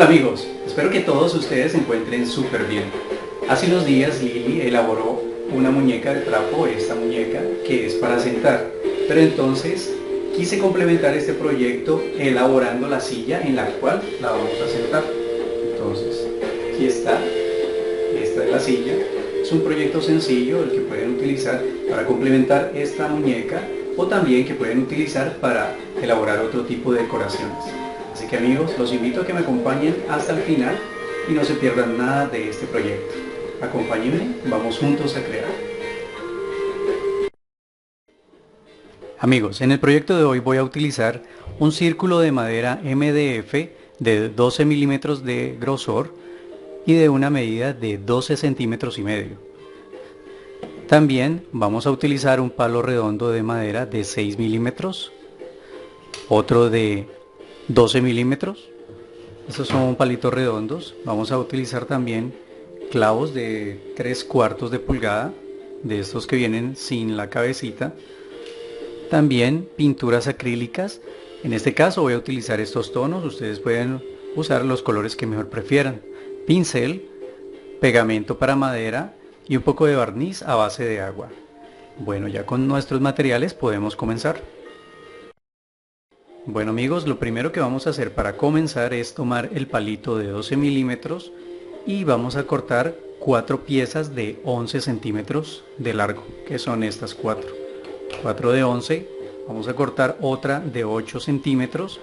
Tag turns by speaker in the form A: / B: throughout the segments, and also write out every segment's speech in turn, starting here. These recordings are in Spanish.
A: Hola amigos, espero que todos ustedes se encuentren súper bien. Hace unos días Lili elaboró una muñeca de trapo, esta muñeca que es para sentar, pero entonces quise complementar este proyecto elaborando la silla en la cual la vamos a sentar. Entonces, aquí está, esta es la silla. Es un proyecto sencillo el que pueden utilizar para complementar esta muñeca o también que pueden utilizar para elaborar otro tipo de decoraciones. Así que amigos, los invito a que me acompañen hasta el final y no se pierdan nada de este proyecto. Acompáñenme, vamos juntos a crear. Amigos, en el proyecto de hoy voy a utilizar un círculo de madera MDF de 12 milímetros de grosor y de una medida de 12 centímetros y medio. También vamos a utilizar un palo redondo de madera de 6 milímetros, otro de 12 milímetros. Estos son palitos redondos. Vamos a utilizar también clavos de 3/4 de pulgada, de estos que vienen sin la cabecita. También pinturas acrílicas. En este caso voy a utilizar estos tonos. Ustedes pueden usar los colores que mejor prefieran. Pincel, pegamento para madera y un poco de barniz a base de agua. Bueno, ya con nuestros materiales podemos comenzar. Bueno amigos, lo primero que vamos a hacer para comenzar es tomar el palito de 12 milímetros y vamos a cortar 4 piezas de 11 centímetros de largo, que son estas 4 de 11. Vamos a cortar otra de 8 centímetros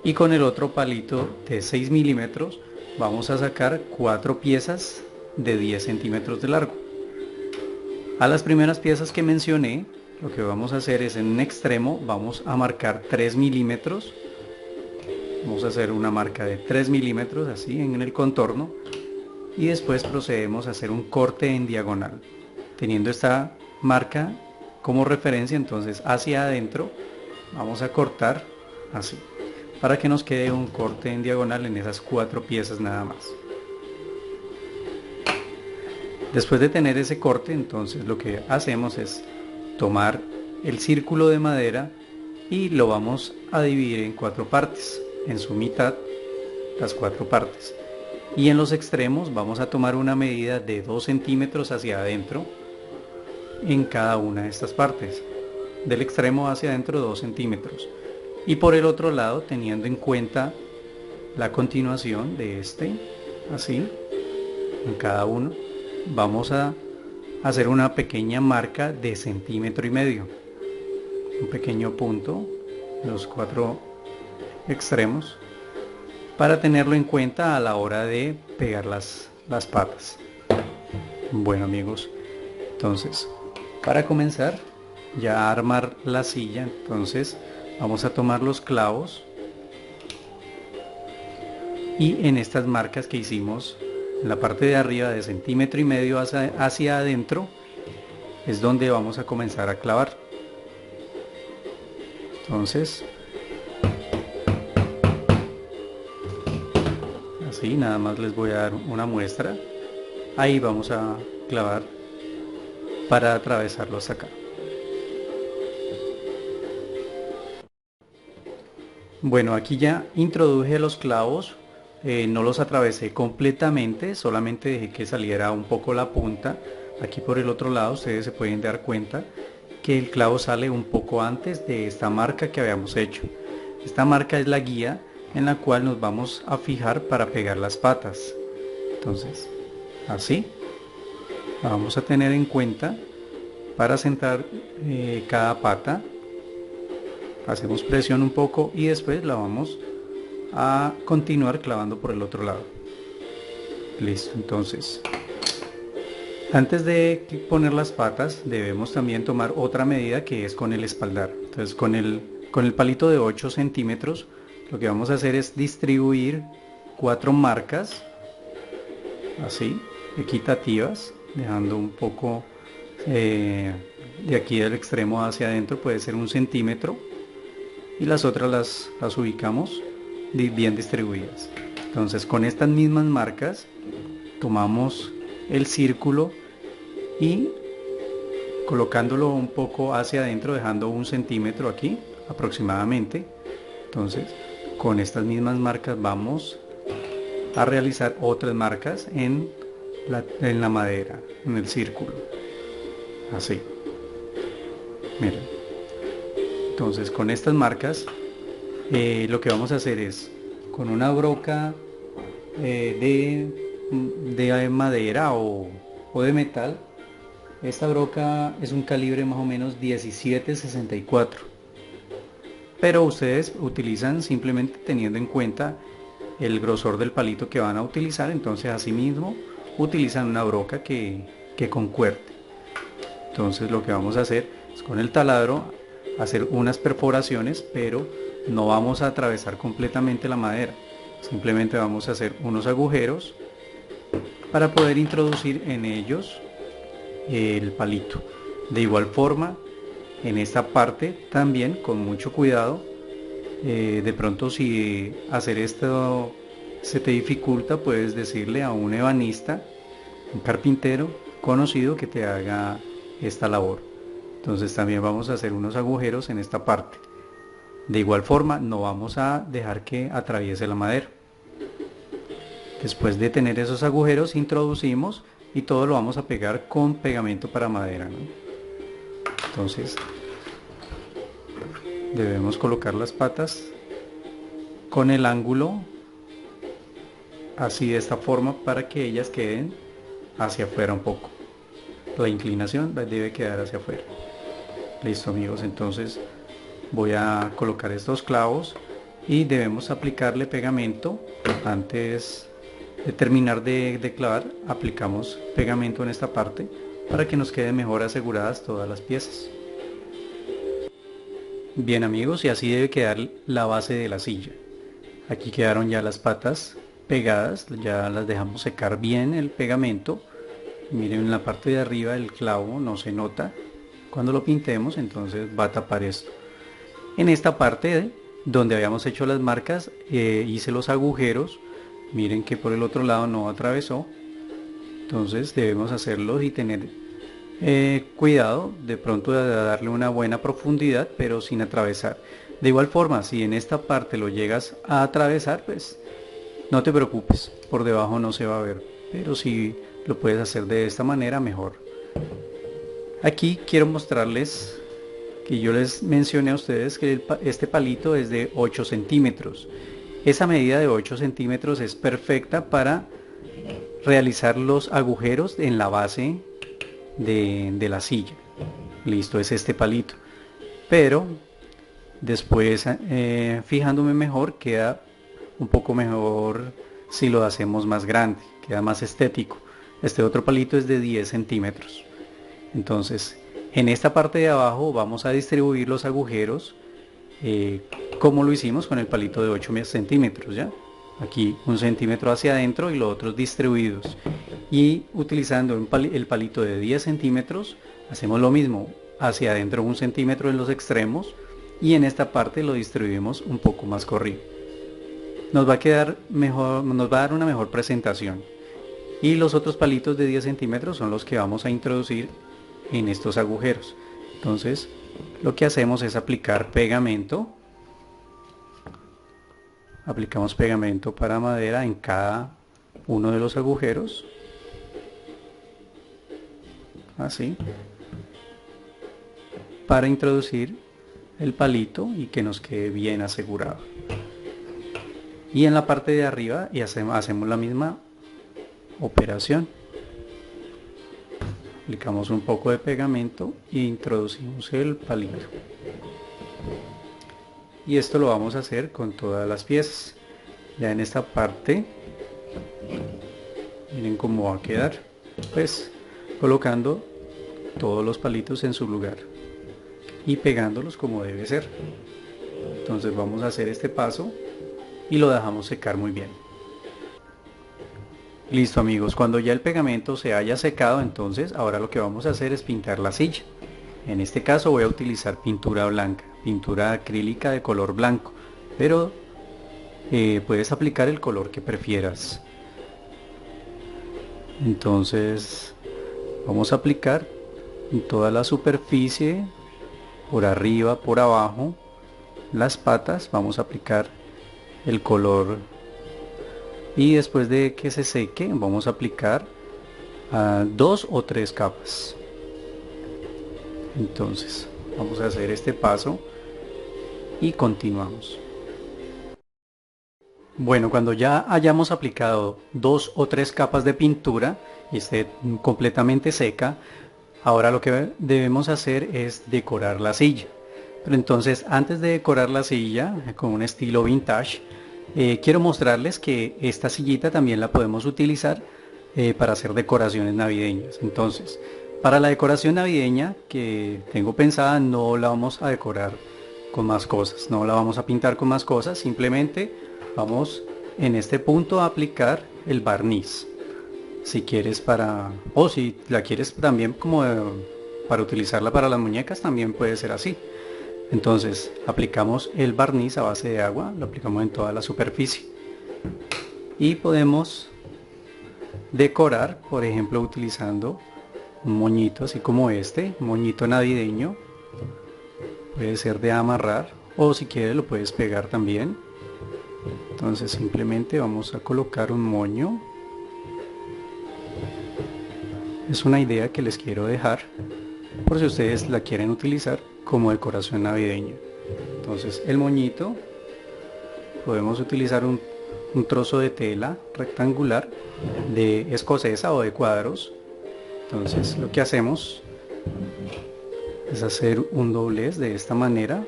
A: y con el otro palito de 6 milímetros vamos a sacar 4 piezas de 10 centímetros de largo. A las primeras piezas que mencioné, lo que vamos a hacer es en un extremo vamos a marcar 3 milímetros. Vamos a hacer una marca de 3 milímetros así en el contorno y después procedemos a hacer un corte en diagonal. Teniendo esta marca como referencia, entonces hacia adentro vamos a cortar así para que nos quede un corte en diagonal en esas 4 piezas nada más. Después de tener ese corte, entonces lo que hacemos es tomar el círculo de madera y lo vamos a dividir en 4 partes, en su mitad las 4 partes, y en los extremos vamos a tomar una medida de 2 centímetros hacia adentro en cada una de estas partes, del extremo hacia adentro 2 centímetros, y por el otro lado, teniendo en cuenta la continuación de este, así en cada uno, vamos a hacer una pequeña marca de 1,5 centímetros, un pequeño punto en los 4 extremos para tenerlo en cuenta a la hora de pegar las patas. Bueno amigos, entonces para comenzar ya a armar la silla, entonces vamos a tomar los clavos y en estas marcas que hicimos en la parte de arriba de 1,5 centímetros hacia adentro es donde vamos a comenzar a clavar. Entonces así nada más les voy a dar una muestra. Ahí vamos a clavar para atravesarlos acá. Bueno, aquí ya introduje los clavos. No los atravesé completamente, solamente dejé que saliera un poco la punta. Aquí por el otro lado ustedes se pueden dar cuenta que el clavo sale un poco antes de esta marca que habíamos hecho. Esta marca es la guía en la cual nos vamos a fijar para pegar las patas. Entonces, así la vamos a tener en cuenta para sentar cada pata. Hacemos presión un poco y después la vamos a continuar clavando por el otro lado. Listo, entonces antes de poner las patas debemos también tomar otra medida que es con el espaldar. Entonces con el palito de 8 centímetros lo que vamos a hacer es distribuir 4 marcas así equitativas, dejando un poco de aquí del extremo hacia adentro, puede ser 1 centímetro, y las otras las ubicamos bien distribuidas. Entonces con estas mismas marcas tomamos el círculo y colocándolo un poco hacia adentro, dejando 1 centímetro aquí aproximadamente. Entonces con estas mismas marcas vamos a realizar otras marcas en la madera, en el círculo, así, miren. Entonces con estas marcas lo que vamos a hacer es con una broca de madera o de metal. Esta broca es un calibre más o menos 17-64, pero ustedes utilizan simplemente teniendo en cuenta el grosor del palito que van a utilizar. Entonces asimismo utilizan una broca que concuerde. Entonces lo que vamos a hacer es con el taladro hacer unas perforaciones, pero no vamos a atravesar completamente la madera, simplemente vamos a hacer unos agujeros para poder introducir en ellos el palito. De igual forma, en esta parte también con mucho cuidado. De pronto, si hacer esto se te dificulta, puedes decirle a un ebanista, un carpintero conocido, que te haga esta labor. Entonces también vamos a hacer unos agujeros en esta parte. De igual forma, no vamos a dejar que atraviese la madera. Después de tener esos agujeros, introducimos y todo lo vamos a pegar con pegamento para madera, ¿no? Entonces debemos colocar las patas con el ángulo así, de esta forma, para que ellas queden hacia afuera un poco. La inclinación debe quedar hacia afuera. Listo, amigos, entonces voy a colocar estos clavos y debemos aplicarle pegamento. Antes de terminar de clavar, aplicamos pegamento en esta parte para que nos queden mejor aseguradas todas las piezas. Bien, amigos, y así debe quedar la base de la silla. Aquí quedaron ya las patas pegadas, ya las dejamos secar bien el pegamento. Miren, en la parte de arriba el clavo no se nota. Cuando lo pintemos, entonces va a tapar esto. En esta parte donde habíamos hecho las marcas, hice los agujeros. Miren que por el otro lado no atravesó. Entonces debemos hacerlos y tener cuidado de pronto de darle una buena profundidad, pero sin atravesar. De igual forma, si en esta parte lo llegas a atravesar, pues no te preocupes, por debajo no se va a ver, pero si lo puedes hacer de esta manera, mejor. Aquí quiero mostrarles que yo les mencioné a ustedes que este palito es de 8 centímetros. Esa medida de 8 centímetros es perfecta para realizar los agujeros en la base de la silla. Listo, es este palito. Pero después, fijándome mejor, queda un poco mejor si lo hacemos más grande, queda más estético. Este otro palito es de 10 centímetros. Entonces, en esta parte de abajo vamos a distribuir los agujeros como lo hicimos con el palito de 8 centímetros, ¿ya? Aquí 1 centímetro hacia adentro y los otros distribuidos. Y utilizando el palito de 10 centímetros, hacemos lo mismo, hacia adentro 1 centímetro en los extremos y en esta parte lo distribuimos un poco más corrido. Nos va a quedar mejor, nos va a dar una mejor presentación. Y los otros palitos de 10 centímetros son los que vamos a introducir en estos agujeros. Entonces lo que hacemos es aplicar pegamento. Aplicamos pegamento para madera en cada uno de los agujeros, así, para introducir el palito y que nos quede bien asegurado. Y en la parte de arriba y hacemos la misma operación. Aplicamos un poco de pegamento e introducimos el palito. Y esto lo vamos a hacer con todas las piezas. Ya en esta parte, miren cómo va a quedar, pues colocando todos los palitos en su lugar y pegándolos como debe ser. Entonces vamos a hacer este paso y lo dejamos secar muy bien. Listo, amigos, cuando ya el pegamento se haya secado, entonces ahora lo que vamos a hacer es pintar la silla. En este caso voy a utilizar pintura blanca, pintura acrílica de color blanco, pero puedes aplicar el color que prefieras. Entonces vamos a aplicar en toda la superficie, por arriba, por abajo, las patas. Vamos a aplicar el color y después de que se seque vamos a aplicar 2 o 3 capas. Entonces vamos a hacer este paso y continuamos. Bueno, cuando ya hayamos aplicado 2 o 3 capas de pintura y esté completamente seca, ahora lo que debemos hacer es decorar la silla. Pero entonces, antes de decorar la silla con un estilo vintage, quiero mostrarles que esta sillita también la podemos utilizar para hacer decoraciones navideñas. Entonces, para la decoración navideña que tengo pensada, no la vamos a decorar con más cosas, no la vamos a pintar con más cosas, simplemente vamos en este punto a aplicar el barniz. Si quieres o si la quieres también como para utilizarla para las muñecas, también puede ser así. Entonces aplicamos el barniz a base de agua, lo aplicamos en toda la superficie y podemos decorar, por ejemplo, utilizando un moñito así como este, un moñito navideño. Puede ser de amarrar o si quieres lo puedes pegar también. Entonces simplemente vamos a colocar un moño. Es una idea que les quiero dejar por si ustedes la quieren utilizar como decoración navideña. Entonces el moñito, podemos utilizar un trozo de tela rectangular de escocesa o de cuadros. Entonces lo que hacemos es hacer un doblez de esta manera,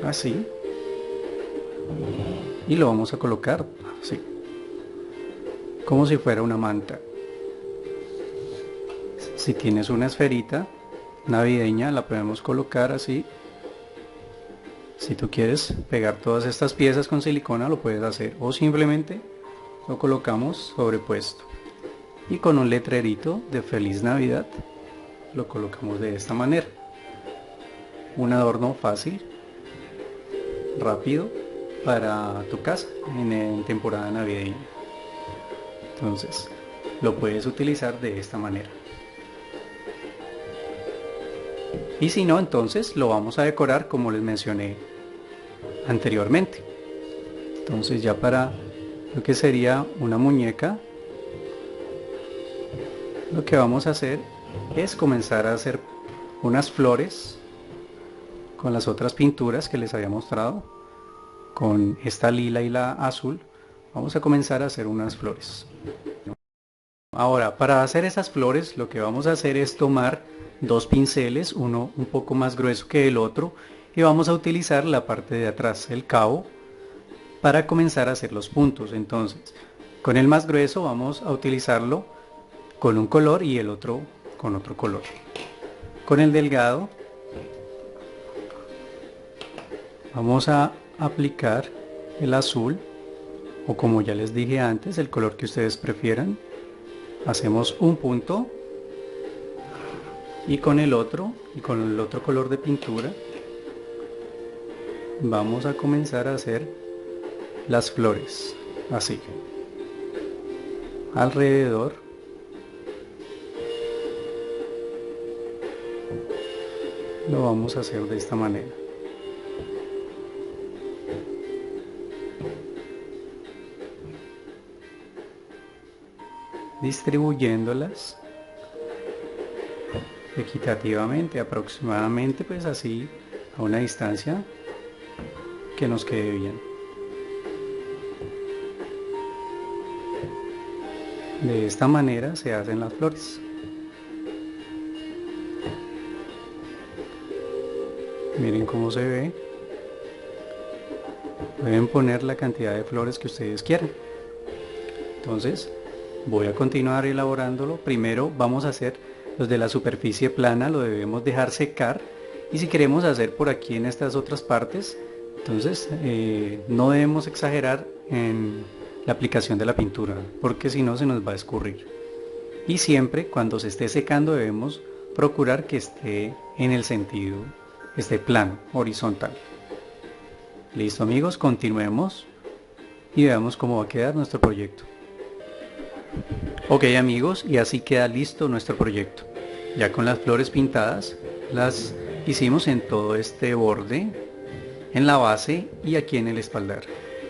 A: así, y lo vamos a colocar así, como si fuera una manta. Si tienes una esferita navideña, la podemos colocar así. Si tú quieres pegar todas estas piezas con silicona, lo puedes hacer, o simplemente lo colocamos sobrepuesto y con un letrerito de Feliz Navidad lo colocamos de esta manera. Un adorno fácil, rápido para tu casa en temporada navideña. Entonces lo puedes utilizar de esta manera. Y si no, entonces lo vamos a decorar como les mencioné anteriormente. Entonces ya para lo que sería una muñeca, lo que vamos a hacer es comenzar a hacer unas flores con las otras pinturas que les había mostrado. Con esta lila y la azul vamos a comenzar a hacer unas flores. Ahora, para hacer esas flores lo que vamos a hacer es tomar 2 pinceles, uno un poco más grueso que el otro, y vamos a utilizar la parte de atrás, el cabo, para comenzar a hacer los puntos. Entonces, con el más grueso vamos a utilizarlo con un color y el otro con otro color. Con el delgado vamos a aplicar el azul, o como ya les dije antes, el color que ustedes prefieran. Hacemos un punto y con el otro color de pintura vamos a comenzar a hacer las flores así alrededor. Lo vamos a hacer de esta manera. Distribuyéndolas equitativamente, aproximadamente pues así a una distancia que nos quede bien. De esta manera se hacen las flores. Miren cómo se ve. Pueden poner la cantidad de flores que ustedes quieran. Entonces voy a continuar elaborándolo. Primero vamos a hacer los de la superficie plana, lo debemos dejar secar, y si queremos hacer por aquí en estas otras partes, entonces no debemos exagerar en la aplicación de la pintura, porque si no se nos va a escurrir. Y siempre cuando se esté secando debemos procurar que esté en el sentido, esté plano, horizontal. Listo amigos, continuemos y veamos cómo va a quedar nuestro proyecto. Ok amigos, y así queda listo nuestro proyecto. Ya con las flores pintadas, las hicimos en todo este borde, en la base y aquí en el espaldar.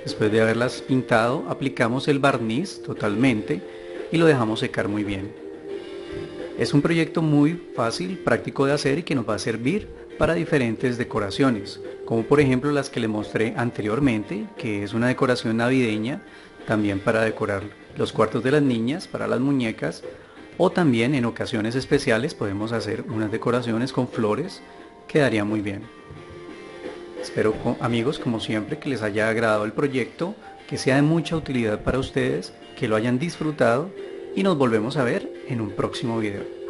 A: Después de haberlas pintado, aplicamos el barniz totalmente y lo dejamos secar muy bien. Es un proyecto muy fácil, práctico de hacer y que nos va a servir para diferentes decoraciones, como por ejemplo las que le mostré anteriormente, que es una decoración navideña, también para decorar los cuartos de las niñas, para las muñecas, o también en ocasiones especiales podemos hacer unas decoraciones con flores, quedaría muy bien. Espero, amigos, como siempre, que les haya agradado el proyecto, que sea de mucha utilidad para ustedes, que lo hayan disfrutado y nos volvemos a ver en un próximo video.